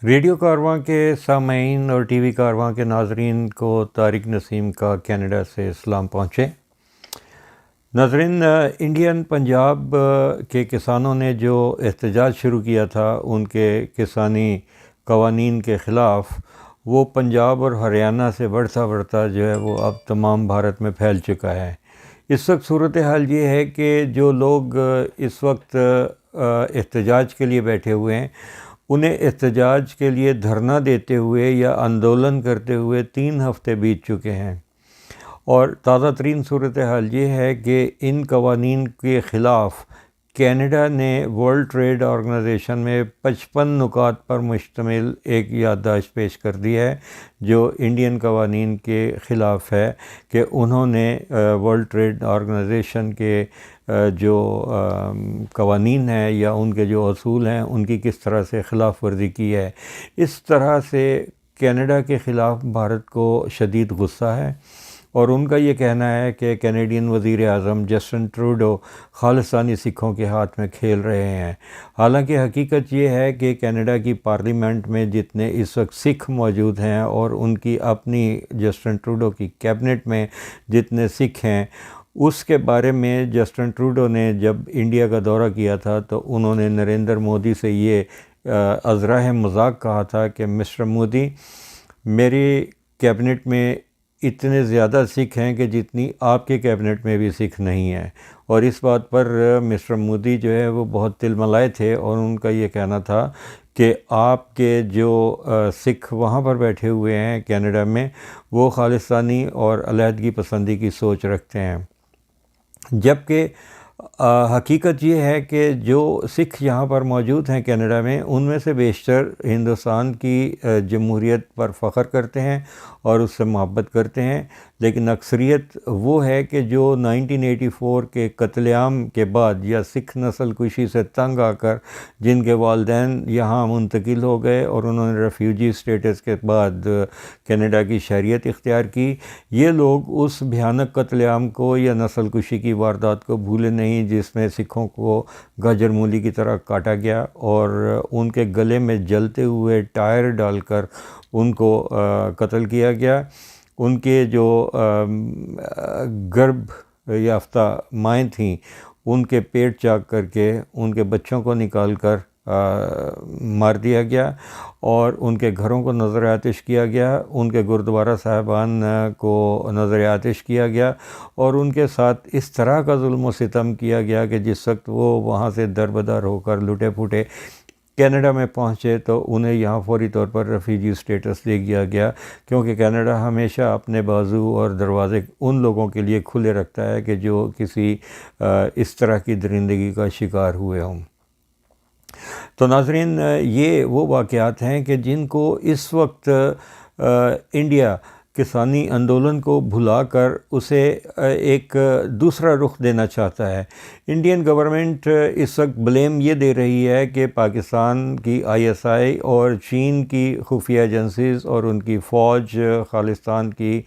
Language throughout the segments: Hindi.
रेडियो कारवां के सामीन और टीवी कारवां के नाजरीन को तारिक नसीम का कनाडा से सलाम पहुँचे। नाजरीन, इंडियन पंजाब के किसानों ने जो एहतजाज शुरू किया था उनके किसानी कवानीन के ख़िलाफ़, वो पंजाब और हरियाणा से बढ़ता बढ़ता जो है वो अब तमाम भारत में फैल चुका है। इस वक्त सूरत हाल ये है कि जो लोग इस वक्त एहतजाज के लिए बैठे हुए हैं, उन्हें एहतजाज के लिए धरना देते हुए या आंदोलन करते हुए 3 हफ़्ते बीत चुके हैं। और ताज़ा तरीन सूरत हाल ये है कि इन कवानीन के ख़िलाफ़ कनाडा ने वर्ल्ड ट्रेड ऑर्गेनाइजेशन में 55 नुकात पर मुश्तमिल एक याददाश्त पेश कर दी है, जो इंडियन कवानीन के ख़िलाफ़ है कि उन्होंने वर्ल्ड ट्रेड ऑर्गेनाइजेशन के जो कवानीन हैं या उनके जो असूल हैं उनकी किस तरह से ख़िलाफ़ वर्जी की है। इस तरह से कनाडा के ख़िलाफ़ भारत को शदीद गुस्सा है और उनका ये कहना है कि कैनेडियन वज़ीर आज़म जस्टिन ट्रूडो खालिस्तानी सिखों के हाथ में खेल रहे हैं। हालांकि हकीकत ये है कि कनाडा की पार्लियामेंट में जितने इस वक्त सिख मौजूद हैं और उनकी अपनी जस्टिन ट्रूडो की कैबिनेट में जितने सिख हैं, उसके बारे में जस्टिन ट्रूडो ने जब इंडिया का दौरा किया था तो उन्होंने नरेंद्र मोदी से ये अज़राह मज़ाक कहा था कि मिस्टर मोदी, मेरी कैबिनेट में इतने ज़्यादा सिख हैं कि जितनी आपके कैबिनेट में भी सिख नहीं है। और इस बात पर मिस्टर मोदी जो है वो बहुत तिलमिलाए थे और उनका ये कहना था कि आपके जो सिख वहाँ पर बैठे हुए हैं कनाडा में, वो खालिस्तानी और अलहदगी पसंदी की सोच रखते हैं। जबकि हकीकत ये है कि जो सिख यहाँ पर मौजूद हैं कनाडा में, उनमें से बेशतर हिंदुस्तान की जमहूरियत पर फ़ख्र करते हैं और उससे मोहब्बत करते हैं, लेकिन अक्सरियत वो है कि जो 1984 के कत्लेआम के बाद या सिख नस्ल कुशी से तंग आकर जिनके वालिदैन यहाँ मुंतकिल हो गए और उन्होंने रेफ्यूजी स्टेटस के बाद कनाडा की शहरियत इख्तियार की, ये लोग उस भयानक कत्लेआम को या नस्ल कुशी की वारदात को भूले नहीं जिसमें सिखों को गाजर मूली की तरह काटा गया और उनके गले में जलते हुए टायर डालकर उनको कत्ल किया गया। उनके जो गर्भ याफ्ता माएँ थीं, उनके पेट चाक करके उनके बच्चों को निकाल कर मार दिया गया और उनके घरों को नज़र आतिश किया गया, उनके गुरुद्वारा साहिबान को नज़र आतिश किया गया और उनके साथ इस तरह का जुल्म व सितम किया गया कि जिस वक्त वो वहाँ से दरबदर होकर लुटे फूटे कनाडा में पहुँचे तो उन्हें यहाँ फौरी तौर पर रेफ्यूजी स्टेटस दे दिया गया, क्योंकि कनाडा हमेशा अपने बाजू और दरवाज़े उन लोगों के लिए खुले रखता है कि जो किसी इस तरह की दरिंदगी का शिकार हुए हों। तो नाज़रीन, ये वो वाक़यात हैं कि जिनको इस वक्त इंडिया किसानी आंदोलन को भुलाकर उसे एक दूसरा रुख देना चाहता है। इंडियन गवर्नमेंट इस वक्त ब्लेम ये दे रही है कि पाकिस्तान की ISI और चीन की खुफिया एजेंसीज़ और उनकी फ़ौज खालिस्तान की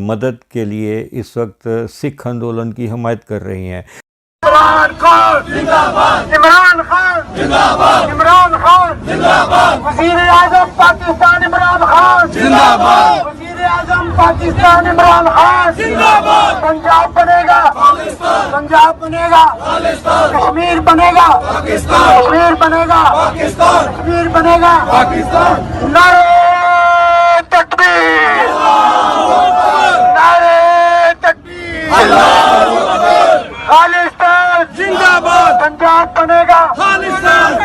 मदद के लिए इस वक्त सिख आंदोलन की हमायत कर रही हैं। इमरान खान जिंदाबाद, इमरान खान जिंदाबाद, इमरान खान जिंदाबाद, वज़ीर आज़म पाकिस्तान इमरान खान जिंदाबाद, वज़ीर आज़म पाकिस्तान इमरान खान जिंदाबाद। पंजाब बनेगा पाकिस्तान, पंजाब बनेगा पाकिस्तान, कश्मीर बनेगा पाकिस्तान, कश्मीर बनेगा पाकिस्तान, कश्मीर बनेगा पाकिस्तान। नारे तकबीर, नारे तकबीर, खालिस्तान जिंदाबाद, पंजाब बनेगा खालिस्तान।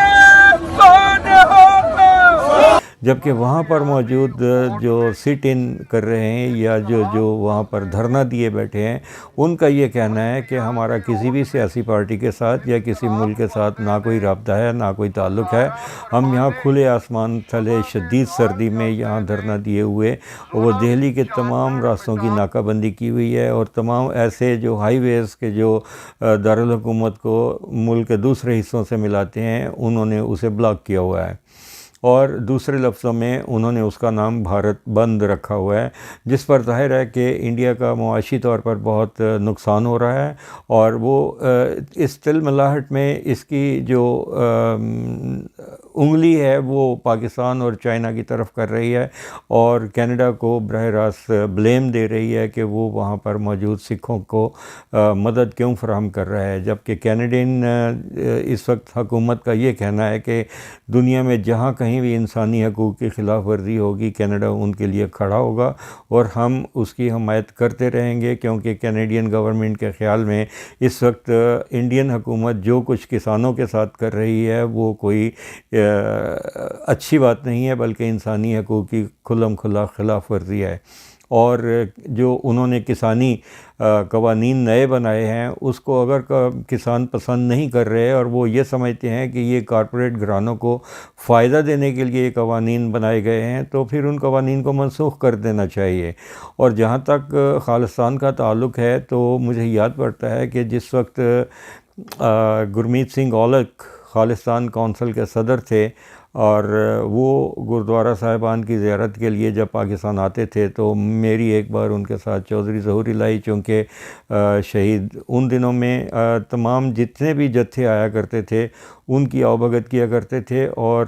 जबकि वहाँ पर मौजूद जो सिट इन कर रहे हैं या जो वहाँ पर धरना दिए बैठे हैं, उनका ये कहना है कि हमारा किसी भी सियासी पार्टी के साथ या किसी मुल्क के साथ ना कोई रब्ता है, ना कोई ताल्लुक़ है। हम यहाँ खुले आसमान तले शदीद सर्दी में यहाँ धरना दिए हुए, वो दिल्ली के तमाम रास्तों की नाकाबंदी की हुई है और तमाम ऐसे जो हाईवेज़ के जो दारुल हुकूमत को मुल्क के दूसरे हिस्सों से मिलाते हैं, उन्होंने उसे ब्लॉक किया हुआ है। और दूसरे लफ्ज़ों में उन्होंने उसका नाम भारत बंद रखा हुआ है, जिस पर ज़ाहिर है कि इंडिया का मुआशी तौर पर बहुत नुकसान हो रहा है। और वो इस तिलमिलाहट में इसकी जो उंगली है वो पाकिस्तान और चाइना की तरफ कर रही है और कनाडा को बरह रास्त ब्लेम दे रही है कि वो वहाँ पर मौजूद सिखों को मदद क्यों फराहम कर रहा है, जबकि कैनेडियन इस वक्त हुकूमत का ये कहना है कि दुनिया में जहाँ कहीं भी इंसानी हकूक़ की ख़िलाफ़ वर्जी होगी कनाडा उनके लिए खड़ा होगा और हम उसकी हमायत करते रहेंगे, क्योंकि कैनेडियन गवर्नमेंट के ख़्याल में इस वक्त इंडियन हुकूमत जो कुछ किसानों के साथ कर रही है वो कोई अच्छी बात नहीं है, बल्कि इंसानी हकूक़ की खुल्लम खुल्ला ख़िलाफ़ वर्जी है। और जो उन्होंने किसानी कवानीन नए बनाए हैं उसको अगर किसान पसंद नहीं कर रहे और वो ये समझते हैं कि ये कॉरपोरेट घरानों को फ़ायदा देने के लिए कवानीन बनाए गए हैं, तो फिर उन कवानीन को मनसूख कर देना चाहिए। और जहाँ तक खालिस्तान का ताल्लुक़ है तो मुझे याद पड़ता है कि जिस वक्त गुरमीत सिंह औलख खालिस्तान कौंसिल के सदर थे और वो गुरुद्वारा साहिबान की ज़ियारत के लिए जब पाकिस्तान आते थे तो मेरी एक बार उनके साथ चौधरी ज़हूर इलाही, चूँकि शहीद उन दिनों में तमाम जितने भी जत्थे आया करते थे उनकी आवभगत किया करते थे। और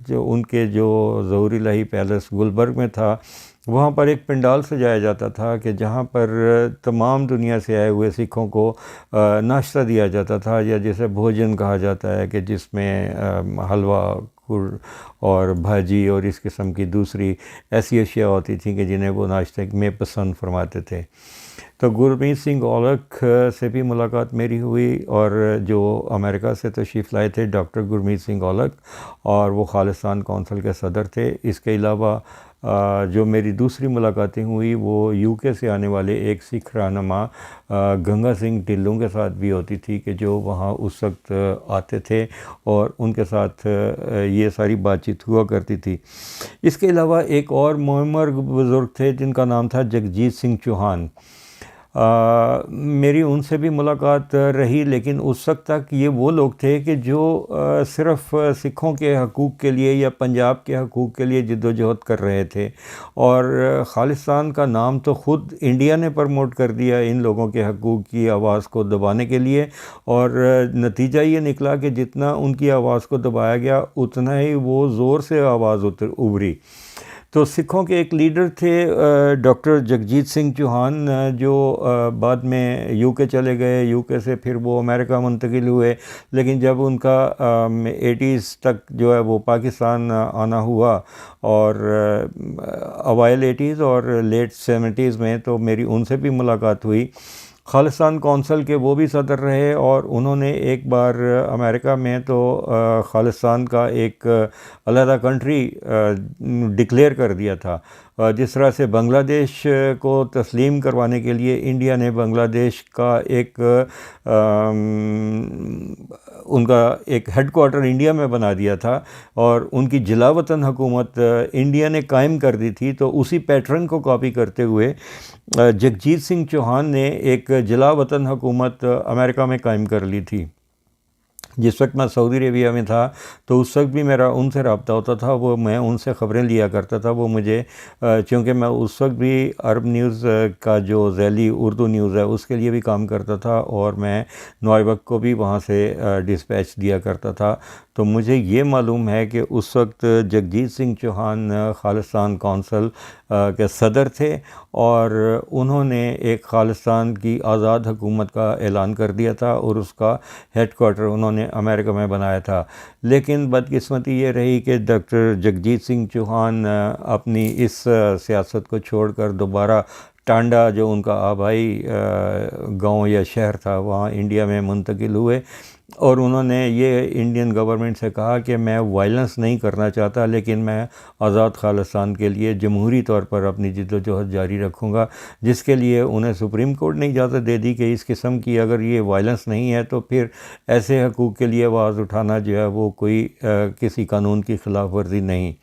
जो उनके जो ज़हूर इलाही पैलेस गुलबर्ग में था वहाँ पर एक पंडाल सजाया जाता था कि जहाँ पर तमाम दुनिया से आए हुए सिखों को नाश्ता दिया जाता था, या जिसे भोजन कहा जाता है, कि जिसमें हलवा और भाजी और इस किस्म की दूसरी ऐसी अशिया होती थी कि जिन्हें वो नाश्ते में पसंद फरमाते थे। तो गुरमीत सिंह औलख से भी मुलाकात मेरी हुई और जो अमेरिका से तशरीफ़ लाए थे डॉक्टर गुरमीत सिंह औलख, और वो खालिस्तान कौंसिल के सदर थे। इसके अलावा जो मेरी दूसरी मुलाकातें हुई वो यूके से आने वाले एक सिख रहनुमा गंगा सिंह ढिल्लों के साथ भी होती थी, कि जो वहाँ उस वक्त आते थे और उनके साथ ये सारी बातचीत हुआ करती थी। इसके अलावा एक और मुअम्मर बुज़ुर्ग थे जिनका नाम था जगजीत सिंह चौहान। मेरी उनसे भी मुलाकात रही, लेकिन उस वक्त तक ये वो लोग थे कि जो सिर्फ़ सिखों के हकूक़ के लिए या पंजाब के हकूक़ के लिए जद्दोजहद कर रहे थे। और खालिस्तान का नाम तो ख़ुद इंडिया ने प्रमोट कर दिया इन लोगों के हकूक़ की आवाज़ को दबाने के लिए, और नतीजा ये निकला कि जितना उनकी आवाज़ को दबाया गया उतना ही वो ज़ोर से आवाज़ उभरी। तो सिखों के एक लीडर थे डॉक्टर जगजीत सिंह चौहान, जो बाद में यूके चले गए, यूके से फिर वो अमेरिका मुंतकिल हुए, लेकिन जब उनका 80s तक जो है वो पाकिस्तान आना हुआ और अवाइल 80s और लेट 70s में, तो मेरी उनसे भी मुलाकात हुई। खालिस्तान कौंसिल के वो भी सदर रहे और उन्होंने एक बार अमेरिका में तो खालिस्तान का एक अलहदा कंट्री डिक्लेयर कर दिया था। जिस तरह से बांग्लादेश को तस्लीम करवाने के लिए इंडिया ने बांग्लादेश का एक उनका एक हेडक्वार्टर इंडिया में बना दिया था और उनकी जिला वतन हुकूमत इंडिया ने कायम कर दी थी, तो उसी पैटर्न को कॉपी करते हुए जगजीत सिंह चौहान ने एक जिला वतन हुकूमत अमेरिका में कायम कर ली थी। जिस वक्त मैं सऊदी अरेबिया में था तो उस वक्त भी मेरा उनसे रब्ता होता था, वो मैं उनसे ख़बरें लिया करता था। वो मुझे चूँकि मैं उस वक्त भी अरब न्यूज़ का जो ज़ैली उर्दू न्यूज़ है उसके लिए भी काम करता था और मैं नवाई वक्त को भी वहाँ से डिस्पैच दिया करता था। तो मुझे ये मालूम है कि उस वक्त जगजीत सिंह चौहान खालिस्तान कौंसिल के सदर थे और उन्होंने एक खालिस्तान की आज़ाद हुकूमत का ऐलान कर दिया था और उसका हेडक्वार्टर उन्होंने अमेरिका में बनाया था। लेकिन बदकिस्मती ये रही कि डॉक्टर जगजीत सिंह चौहान अपनी इस सियासत को छोड़कर दोबारा टांडा, जो उनका आबाई गांव या शहर था, वहाँ इंडिया में मुंतकिल हुए और उन्होंने ये इंडियन गवर्नमेंट से कहा कि मैं वायलेंस नहीं करना चाहता, लेकिन मैं आज़ाद खालिस्तान के लिए जमहूरी तौर पर अपनी जिद्दोजहद जारी रखूँगा, जिसके लिए उन्हें सुप्रीम कोर्ट ने इजाज़त दे दी कि इस किस्म की अगर ये वायलेंस नहीं है तो फिर ऐसे हकूक़ के लिए आवाज़ उठाना जो है वो कोई किसी कानून की ख़िलाफ़ वर्जी नहीं।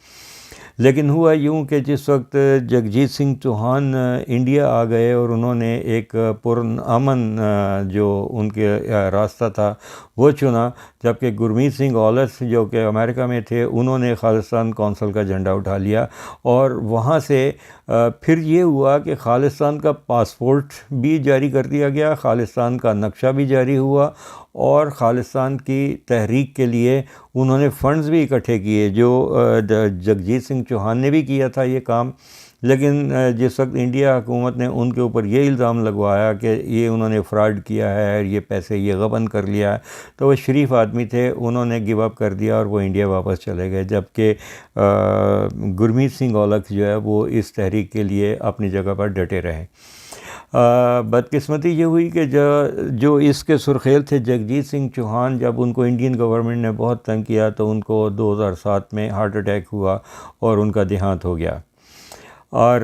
लेकिन हुआ यूँ कि जिस वक्त जगजीत सिंह चौहान इंडिया आ गए और उन्होंने एक पुरअमन जो उनके रास्ता था वो चुना, जबकि गुरमीत सिंह औलख जो कि अमेरिका में थे उन्होंने खालिस्तान कौंसिल का झंडा उठा लिया। और वहाँ से फिर ये हुआ कि खालिस्तान का पासपोर्ट भी जारी कर दिया गया, खालिस्तान का नक्शा भी जारी हुआ और खालिस्तान की तहरीक के लिए उन्होंने फ़ंड्स भी इकट्ठे किए, जो जगजीत सिंह चौहान ने भी किया था ये काम। लेकिन जिस वक्त इंडिया हुकूमत ने उनके ऊपर ये इल्ज़ाम लगवाया कि ये उन्होंने फ़्रॉड किया है, ये पैसे ये गबन कर लिया है, तो वो शरीफ आदमी थे, उन्होंने गिव अप कर दिया और वो इंडिया वापस चले गए। जबकि गुरमीत सिंह औलख जो है वो इस तहरीक के लिए अपनी जगह पर डटे रहे। बदकिस्मती ये हुई कि जो इसके सुर्खेल थे जगजीत सिंह चौहान, जब उनको इंडियन गवर्नमेंट ने बहुत तंग किया तो उनको 2007 में हार्ट अटैक हुआ और उनका देहांत हो गया। और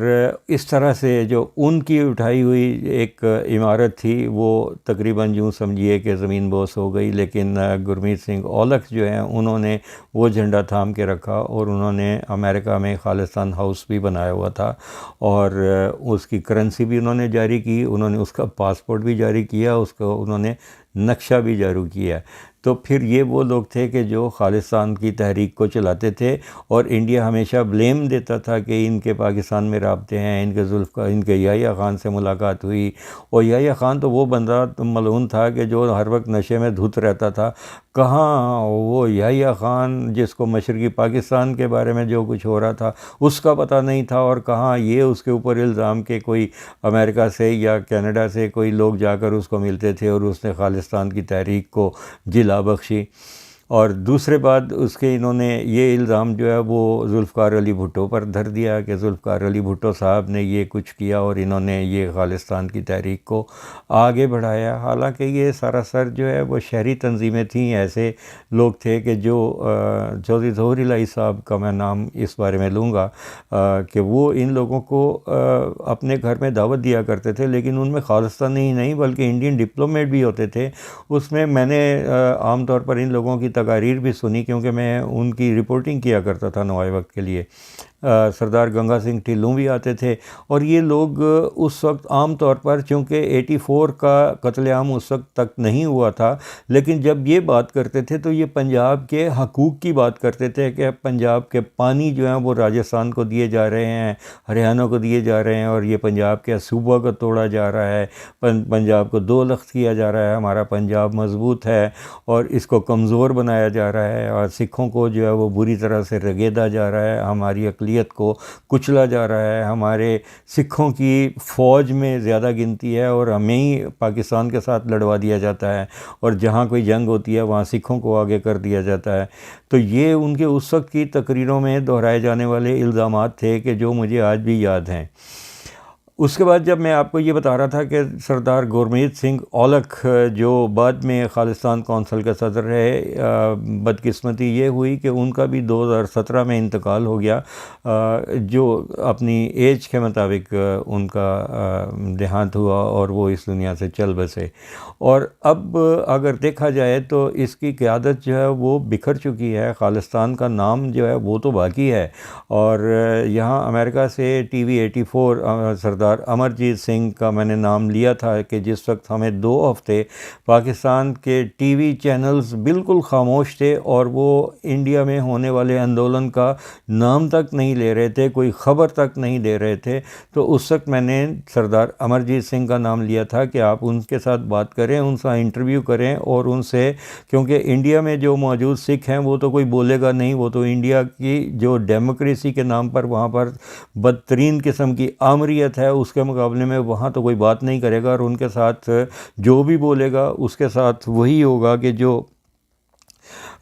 इस तरह से जो उनकी उठाई हुई एक इमारत थी वो तकरीबन यूँ समझिए कि ज़मीन बोस हो गई। लेकिन गुरमीत सिंह औलख जो हैं उन्होंने वो झंडा थाम के रखा और उन्होंने अमेरिका में खालिस्तान हाउस भी बनाया हुआ था और उसकी करेंसी भी उन्होंने जारी की, उन्होंने उसका पासपोर्ट भी जारी किया, उसको उन्होंने नक्शा भी जारी किया। तो फिर ये वो लोग थे कि जो खालिस्तान की तहरीक को चलाते थे और इंडिया हमेशा ब्लेम देता था कि इनके पाकिस्तान में राब्ते हैं, इनके जुल्फ़ इनके याहिया ख़ान से मुलाकात हुई। और याहिया ख़ान तो वो बंदा मलून था कि जो हर वक्त नशे में धुत रहता था। कहाँ वो याहिया ख़ान जिसको मशरक़ी पाकिस्तान के बारे में जो कुछ हो रहा था उसका पता नहीं था, और कहाँ ये उसके ऊपर इल्ज़ाम के कोई अमेरिका से या कनाडा से कोई लोग जाकर उसको मिलते थे और उसने खालिस्तान की तहरीक को जिला बख्शी। और दूसरे बाद उसके इन्होंने ये इल्ज़ाम जो है वो जुल्फ़कार अली भुट्टो पर धर दिया कि जुल्फ़कार अली भुट्टो साहब ने ये कुछ किया और इन्होंने ये खालिस्तान की तहरीक को आगे बढ़ाया। हालांकि ये सरासर जो है वो शहरी तंजीमें थीं, ऐसे लोग थे कि जो चौधरी ज़ोहर इलाही साहब का मैं नाम इस बारे में लूँगा कि वो इन लोगों को अपने घर में दावत दिया करते थे, लेकिन उनमें खालिस्तानी ही नहीं बल्कि इंडियन डिप्लोमेट भी होते थे। उसमें मैंने आम तौर पर इन लोगों की तकारीर भी सुनी, क्योंकि मैं उनकी रिपोर्टिंग किया करता था नवाए वक्त के लिए। सरदार गंगा सिंह ढिल्लों भी आते थे और ये लोग उस वक्त आम तौर पर, चूँकि 84 का कत्लेआम उस वक्त तक नहीं हुआ था, लेकिन जब ये बात करते थे तो ये पंजाब के हकूक़ की बात करते थे कि पंजाब के पानी जो हैं वो राजस्थान को दिए जा रहे हैं, हरियाणा को दिए जा रहे हैं और ये पंजाब के सूबा को तोड़ा जा रहा है, पंजाब को दो लख्त किया जा रहा है, हमारा पंजाब मजबूत है और इसको कमज़ोर बनाया जा रहा है और सिखों को जो है वो बुरी तरह से रगेदा जा रहा है, हमारी अक़लियत को कुचला जा रहा है, हमारे सिखों की फ़ौज में ज़्यादा गिनती है और हमें ही पाकिस्तान के साथ लड़वा दिया जाता है और जहाँ कोई जंग होती है वहाँ सिखों को आगे कर दिया जाता है। तो ये उनके उस वक्त की तकरीरों में दोहराए जाने वाले इल्ज़ामात थे कि जो मुझे आज भी याद हैं। उसके बाद जब मैं आपको ये बता रहा था कि सरदार गुरमीत सिंह औलख जो बाद में खालिस्तान कौंसिल के सदर रहे, बदकिस्मती ये हुई कि उनका भी 2017 में इंतकाल हो गया, जो अपनी एज के मुताबिक उनका देहांत हुआ और वो इस दुनिया से चल बसे। और अब अगर देखा जाए तो इसकी क़यादत जो है वो बिखर चुकी है, खालिस्तान का नाम जो है वो तो बाकी है। और यहाँ अमेरिका से TV 84 सरदार अमरजीत सिंह का मैंने नाम लिया था कि जिस वक्त हमें 2 हफ्ते पाकिस्तान के टीवी चैनल्स बिल्कुल खामोश थे और वो इंडिया में होने वाले आंदोलन का नाम तक नहीं ले रहे थे, कोई ख़बर तक नहीं दे रहे थे, तो उस वक्त मैंने सरदार अमरजीत सिंह का नाम लिया था कि आप उनके साथ बात करें, उनसे इंटरव्यू करें और उनसे, क्योंकि इंडिया में जो मौजूद सिख हैं वो तो कोई बोलेगा नहीं, वो तो इंडिया की जो डेमोक्रेसी के नाम पर वहाँ पर बदतरीन किस्म की आमरीत है उसके मुकाबले में वहाँ तो कोई बात नहीं करेगा और उनके साथ जो भी बोलेगा उसके साथ वही होगा कि जो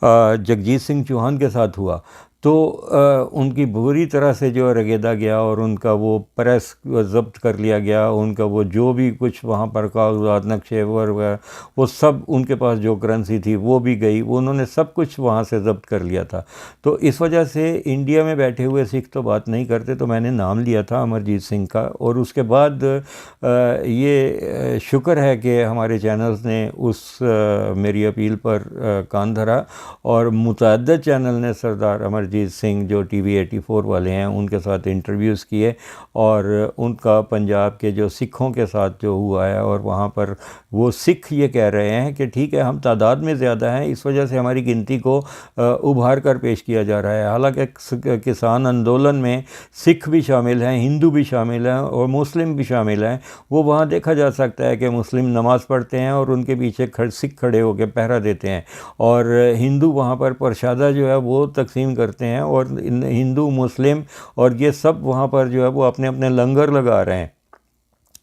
जगजीत सिंह चौहान के साथ हुआ। तो उनकी बुरी तरह से जो रगेदा गया और उनका वो प्रेस ज़ब्त कर लिया गया, उनका वो जो भी कुछ वहाँ पर कागजात नक्शे वो सब, उनके पास जो करेंसी थी वो भी गई, वो उन्होंने सब कुछ वहाँ से ज़ब्त कर लिया था। तो इस वजह से इंडिया में बैठे हुए सिख तो बात नहीं करते, तो मैंने नाम लिया था अमरजीत सिंह का। और उसके बाद ये शुक्र है कि हमारे चैनल्स ने उस मेरी अपील पर कान धरा और मुतअद्दिद चैनल ने सरदार अमरजीत अमरजीत सिंह जो TV 84 वाले हैं उनके साथ इंटरव्यूज़ किए, और उनका पंजाब के जो सिखों के साथ जो हुआ है, और वहाँ पर वो सिख ये कह रहे हैं कि ठीक है, हम तादाद में ज़्यादा हैं, इस वजह से हमारी गिनती को उभार कर पेश किया जा रहा है। हालांकि किसान आंदोलन में सिख भी शामिल हैं, हिंदू भी शामिल हैं और मुस्लिम भी शामिल हैं। वो वहाँ देखा जा सकता है कि मुस्लिम नमाज़ पढ़ते हैं और उनके पीछे सिख खड़े होकर पहरा देते हैं, और हिंदू वहाँ पर प्रसादा जो है वो तकसीम करते हैं, और हिंदू मुस्लिम और ये सब वहाँ पर जो है वो अपने अपने लंगर लगा रहे हैं,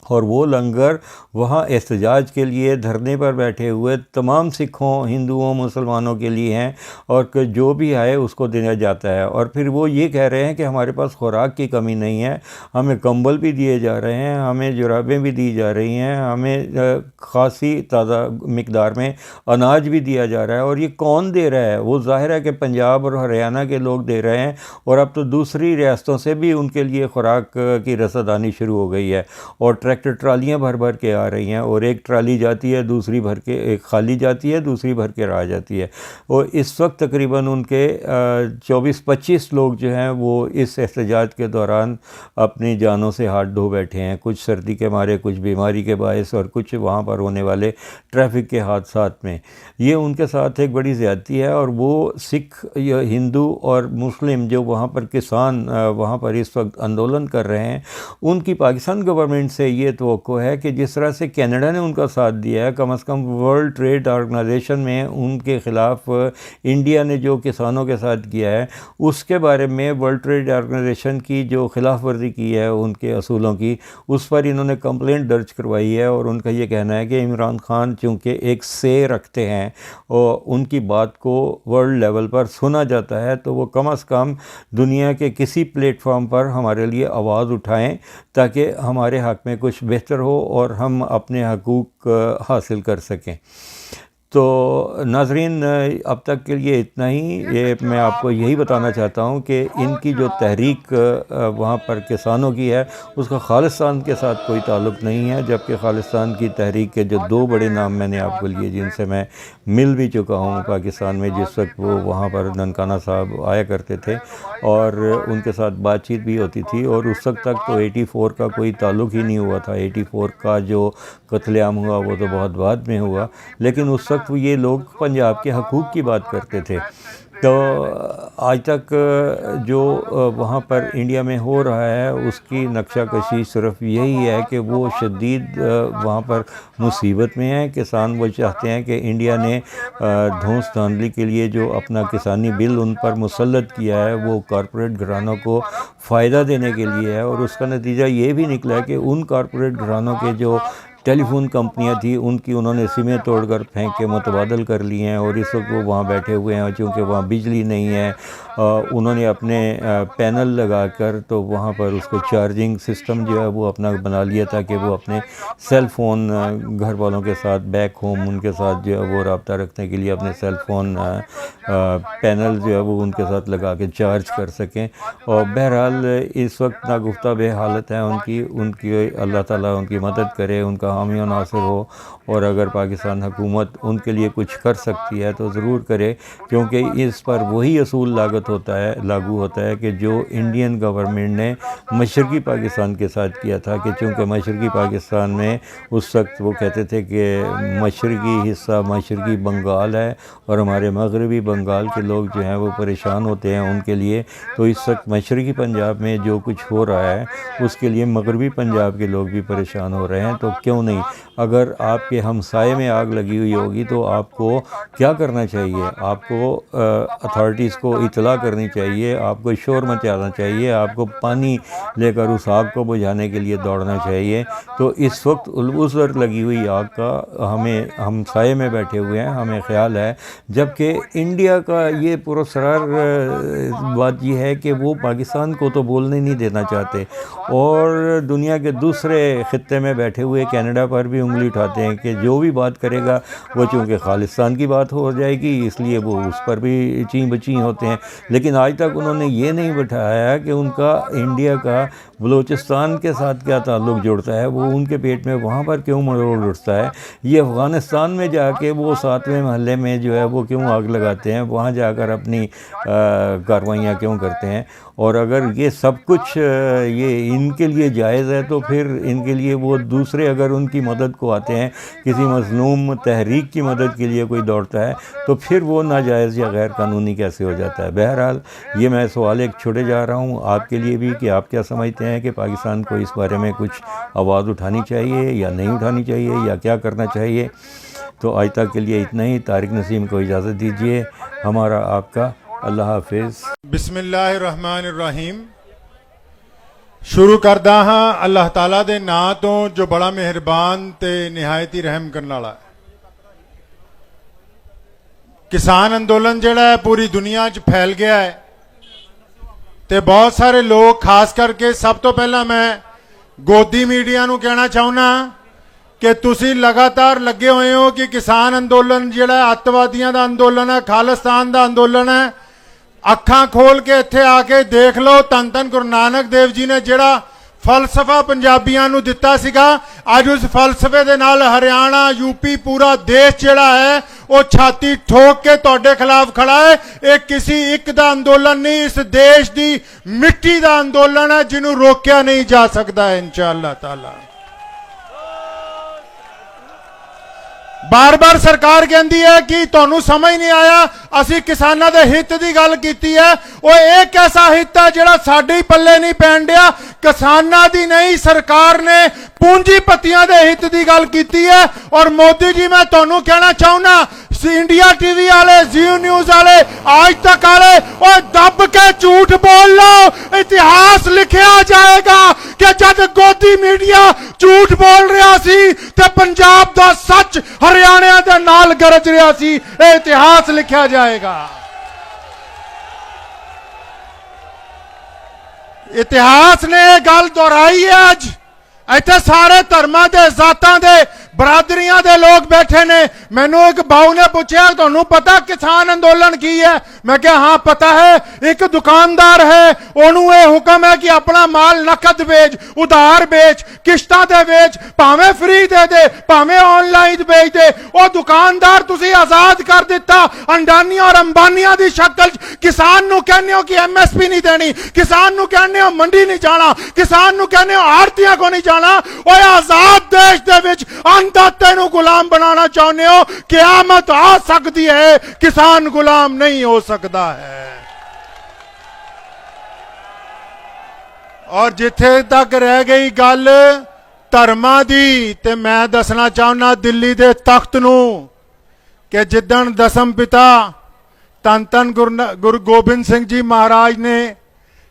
और वो लंगर वहाँ एहतजाज के लिए धरने पर बैठे हुए तमाम सिखों, हिंदुओं, मुसलमानों के लिए हैं, और जो भी आए उसको दिया जाता है। और फिर वो ये कह रहे हैं कि हमारे पास खुराक की कमी नहीं है, हमें कंबल भी दिए जा रहे हैं, हमें जुराबें भी दी जा रही हैं, हमें खासी ताज़ा मकदार में अनाज भी दिया जा रहा है। और ये कौन दे रहा है? वो ज़ाहिर है कि पंजाब और हरियाणा के लोग दे रहे हैं, और अब तो दूसरी रियासतों से भी उनके लिए खुराक की रसद आनी शुरू हो गई है, और ट्रैक्टर ट्रालियाँ भर भर के आ रही हैं, और एक ट्राली जाती है, दूसरी भर के, एक खाली जाती है, दूसरी भर के आ जाती है। और इस वक्त तकरीबन उनके 24-25 लोग जो हैं वो इस एहतजाज के दौरान अपनी जानों से हाथ धो बैठे हैं, कुछ सर्दी के मारे, कुछ बीमारी के बायस, और कुछ वहाँ पर होने वाले ट्रैफिक के हादसात में। ये उनके साथ एक बड़ी ज़्यादती है, और वो सिख या हिंदू और मुस्लिम जो वहाँ पर किसान वहाँ पर इस वक्त आंदोलन कर रहे हैं, उनकी पाकिस्तान गवर्नमेंट से ये तवक्को है कि जिस तरह से कनाडा ने उनका साथ दिया है, कम से कम वर्ल्ड ट्रेड ऑर्गेनाइजेशन में उनके ख़िलाफ़ इंडिया ने जो किसानों के साथ किया है, उसके बारे में वर्ल्ड ट्रेड ऑर्गेनाइजेशन की जो खिलाफ वर्जी की है उनके असूलों की, उस पर इन्होंने कंप्लेंट दर्ज करवाई है। और उनका ये कहना है कि इमरान खान चूँकि एक से रखते हैं और उनकी बात को वर्ल्ड लेवल पर सुना जाता है, तो वो कम से कम दुनिया के किसी प्लेटफॉर्म पर हमारे लिए आवाज़ उठाएं, ताकि हमारे हक़ में कुछ बेहतर हो और हम अपने हकूक़ हासिल कर सकें। तो नाज़रीन, अब तक के लिए इतना ही। ये मैं आपको यही बताना चाहता हूँ कि इनकी जो तहरीक वहाँ पर किसानों की है, उसका खालिस्तान के साथ कोई ताल्लुक़ नहीं है, जबकि खालिस्तान की तहरीक के जो दो बड़े नाम मैंने आपको लिए, जिनसे मैं मिल भी चुका हूँ पाकिस्तान में, जिस वक्त वो वहाँ पर ननकाना साहब आया करते थे और उनके साथ बातचीत भी होती थी, और उस वक्त तक तो 84 का कोई ताल्लुक़ ही नहीं हुआ था। 84 का जो कत्लेआम हुआ वो तो बहुत बाद में हुआ, लेकिन उस वक्त ये लोग पंजाब के हकूक़ की बात करते थे। तो आज तक जो वहाँ पर इंडिया में हो रहा है, उसकी नक्शा कशी सिर्फ यही है कि वो शदीद वहाँ पर मुसीबत में है। किसान वो चाहते हैं कि इंडिया ने धौंस धांधली के लिए जो अपना किसानी बिल उन पर मुसल्लत किया है, वो कॉरपोरेट घरानों को फ़ायदा देने के लिए है, और उसका नतीजा ये भी निकला कि उन कॉरपोरेट घरानों के जो टेलीफोन कंपनियां थी, उनकी उन्होंने सिमें तोड़कर फेंक के मुतबादल कर लिए हैं, और इस वक्त वो वहाँ बैठे हुए हैं। चूँकि वहाँ बिजली नहीं है, उन्होंने अपने पैनल लगाकर तो वहाँ पर उसको चार्जिंग सिस्टम जो है वो अपना बना लिया, ताकि वो अपने सेल फ़ोन घर वालों के साथ बैक होम उनके साथ जो है वो रब्ता रखने के लिए अपने सेल फ़ोन पैनल जो है वो उनके साथ लगा के चार्ज कर सकें। और बहरहाल इस वक्त नागुफ्ता बे हालत है उनकी अल्लाह ताला उनकी मदद करे, उनका हामी और नासिर हो, और अगर पाकिस्तान हुकूमत उनके लिए कुछ कर सकती है तो ज़रूर करे, क्योंकि इस पर वही असूल लागू होता है कि जो इंडियन गवर्नमेंट ने मशरक़ी पाकिस्तान के साथ किया था। कि चूँकि मशरक़ी पाकिस्तान में उस वक्त वो कहते थे कि मशरक़ी हिस्सा मशरक़ी बंगाल है, और हमारे मगरबी बंगाल के लोग जो हैं वो परेशान होते हैं उनके लिए। तो इस वक्त मशरक़ी पंजाब में जो कुछ हो रहा है, उसके लिए मगरबी पंजाब के लोग भी परेशान हो रहे हैं। तो क्यों नहीं, अगर आपके हमसाये में आग लगी हुई होगी तो आपको क्या करना चाहिए? आपको अथॉरिटीज़ को इतला करनी चाहिए, आपको शोर मचाना चाहिए, आपको पानी लेकर उस आग को बुझाने के लिए दौड़ना चाहिए। तो इस वक्त उस वक्त लगी हुई आग का हमें हमसाये में बैठे हुए हैं, हमें ख्याल है। जबकि इंडिया का ये पुरस्कार बात ये है कि वो पाकिस्तान को तो बोलने नहीं देना चाहते, और दुनिया के दूसरे ख़ित्ते में बैठे हुए कनाडा पर भी उंगली उठाते हैं कि जो भी बात करेगा वो चूँकि खालिस्तान की बात हो जाएगी इसलिए वो उस पर भी ची बची होते हैं। लेकिन आज तक उन्होंने ये नहीं बिठाया कि उनका इंडिया का बलूचिस्तान के साथ क्या ताल्लुक़ जुड़ता है, वो उनके पेट में वहाँ पर क्यों मरोड़ उठता है, ये अफ़गानिस्तान में जाके वो 7वें महल्ले में जो है वो क्यों आग लगाते हैं, वहाँ जाकर अपनी कार्रवाइयाँ क्यों करते हैं। और अगर ये सब कुछ ये इनके लिए जायज़ है तो फिर इनके लिए वो दूसरे अगर उनकी मदद को आते हैं, किसी मज़लूम तहरीक की मदद के लिए कोई दौड़ता है तो फिर वो नाजायज़ या गैर कानूनी कैसे हो जाता है। बहरहाल ये मैं सवाल एक छोड़े जा रहा हूँ आपके लिए भी कि आप क्या समझते हैं कि पाकिस्तान को इस बारे में कुछ आवाज़ उठानी चाहिए या नहीं उठानी चाहिए या क्या करना चाहिए। तो आज तक के लिए इतना ही। तारिक नसीम को इजाज़त दीजिए। हमारा आपका अल्लाह हाफिज़। बिस्मिल्लाहिर्रहमानिर्रहीम। शुरू करदा हाँ अल्लाह ताला दे नां तो जो बड़ा मेहरबान ते निहायत ही रहम करने वाला है। किसान अंदोलन जिहड़ा है पूरी दुनिया च फैल गया है ते बहुत सारे लोग खास करके सब तो पहला मैं गोदी मीडिया नूं कहना चाहुंदा कि तुसी लगातार लगे हुए हो कि किसान अंदोलन जिहड़ा अतवादियों का अंदोलन है, खालिस्तान का अंदोलन है। अखां खोल के इत्थे आके देख लो धन धन गुरु नानक देव जी ने जिहड़ा फलसफा पंजाबियां नूं दिता सीगा, अज उस फलसफे दे नाल हरियाणा यूपी पूरा देश जिहड़ा है वो छाती ठोक के तुहाडे खिलाफ खड़ा है। ये किसी एक दा अंदोलन नहीं, इस देश दी मिट्टी दा अंदोलन है जिन्हों रोकिया नहीं जा सकता है इंशाअल्लाह ताला। बार बार सरकार कहती है कि तुहानू समझ नहीं आया, असी किसानों के हित की गल की है। वो एक ऐसा हित है जिहड़ा साडे पल्ले नहीं पैण दिया, किसानों की नहीं, सरकार ने पूंजीपतियों के हित की गल की है। और मोदी जी मैं तुहानू कहना चाहूँगा, इंडिया टीवी वाले, जियो न्यूज वाले, आज तक वाले, और दब के झूठ बोल लो। इतिहास लिखा जाएगा कि जब गोदी मीडिया झूठ बोल रहा सी ते पंजाब दा सच हरियाणा दे नाल गरज रहा सी। इतिहास लिखा जाएगा। इतिहास ने गल दोहराई है। अज इत्थे सारे धर्मां दे, जातां दे, बरादरियां दे लोग बैठे ने। मैनू एक बाऊ ने पूछा तुहानू पता किसान अंदोलन की है? मैं कहा हाँ पता है। एक दुकानदार है, ओनू ये हुक्म है कि अपना माल नकद बेच, उधार बेच, किश्तां ते बेच, भावें फ्री दे दे, भावें ऑनलाइन बेच दे। वो दुकानदार तुसी आजाद कर दिता अंडानी और अंबानिया की शक्ल। किसान नू कहने हो कि MSP नहीं देनी, किसान नू कहने हो मंडी नहीं जाना, किसान नू कहने हो आड़तियां को नहीं जाना। ओए आजाद देश दे विच अन्नदाते नू गुलाम बनाना चाहते हो, क़यामत आ सकती है, किसान गुलाम नहीं हो सकता है। और जिथे तक रह गई गल धर्मां दी, ते मैं दसना चाहना दिल्ली दे तख्त नू कि जिदन दसम पिता धन धन गुरु गोबिंद सिंह जी महाराज ने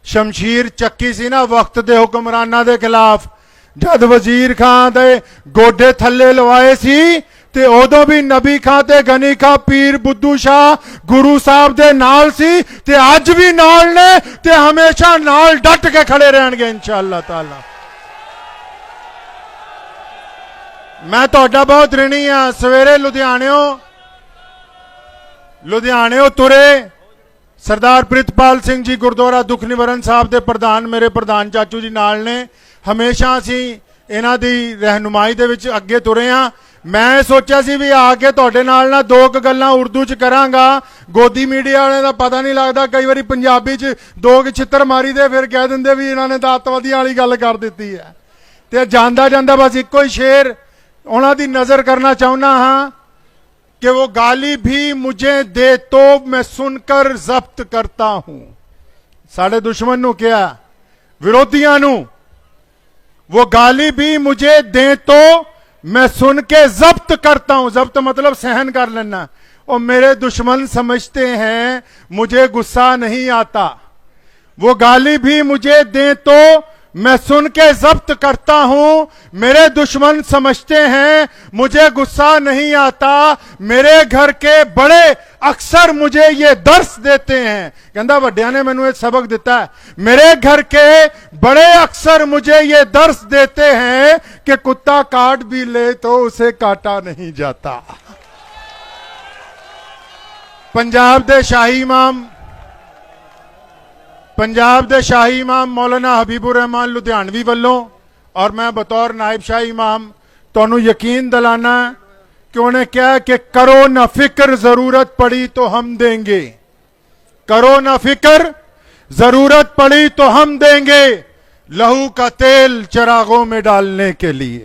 शमशीर चक्की सी ना वक्त दे हुक्मराना दे खिलाफ, जद वजीर खां दे गोडे थले लवाए सी ते उदों भी नबी खां ते गनी खां पीर बुद्धू शाह गुरु साहब दे नाल सी ते अज भी नाल ने ते हमेशा नाल डट के खड़े रहणगे इंशाअल्लाह ताला। मैं तुहाडा बहुत ऋणी हाँ। सवेरे लुधियाणेओ तुरे सरदार प्रितपाल सिंह जी गुरुद्वारा दुख निवारण साहब के प्रधान, मेरे प्रधान चाचू जी नाल ने। हमेशा असी इन्हां दी रहनुमाई दे विच अगे तुरे हाँ। मैं सोचा सी भी आके तुहाडे नाल ना दो गल्लां उर्दू च करांगा। गोदी मीडिया वाले का पता नहीं लगता, कई बारी पंजाबी च दो छित्तर मारी दे फिर कह दिंदे भी इन्हां ने तां अतवादियां वाली गल कर दित्ती है। ते जांदा जांदा बस इक्को ही शेर उन्हां दी नज़र करना चाहुंदा हाँ कि वो गाली भी मुझे दे तो मैं सुनकर जब्त करता हूं। साढ़े दुश्मन नू क्या, विरोधियों नू, वो गाली भी मुझे दे तो मैं सुन के जब्त करता हूं। जब्त मतलब सहन कर लेना। और मेरे दुश्मन समझते हैं मुझे गुस्सा नहीं आता। वो गाली भी मुझे दे तो मैं सुन के जब्त करता हूं। मेरे दुश्मन समझते हैं मुझे गुस्सा नहीं आता। मेरे घर के बड़े अक्सर मुझे ये दर्स देते हैं, कहता वड्डिया ने मैनू ये सबक दिता है, मेरे घर के बड़े अक्सर मुझे ये दर्स देते हैं कि कुत्ता काट भी ले तो उसे काटा नहीं जाता। पंजाब दे शाही इमाम मौलाना हबीबुर रहमान लुधियानवी वालों और मैं बतौर नायब शाही इमाम तुहानू यकीन दिलाना कि उन्हें क्या कि करो ना फिक्र, जरूरत पड़ी तो हम देंगे। करो ना फिक्र, जरूरत पड़ी तो हम देंगे लहू का तेल चिरागों में डालने के लिए।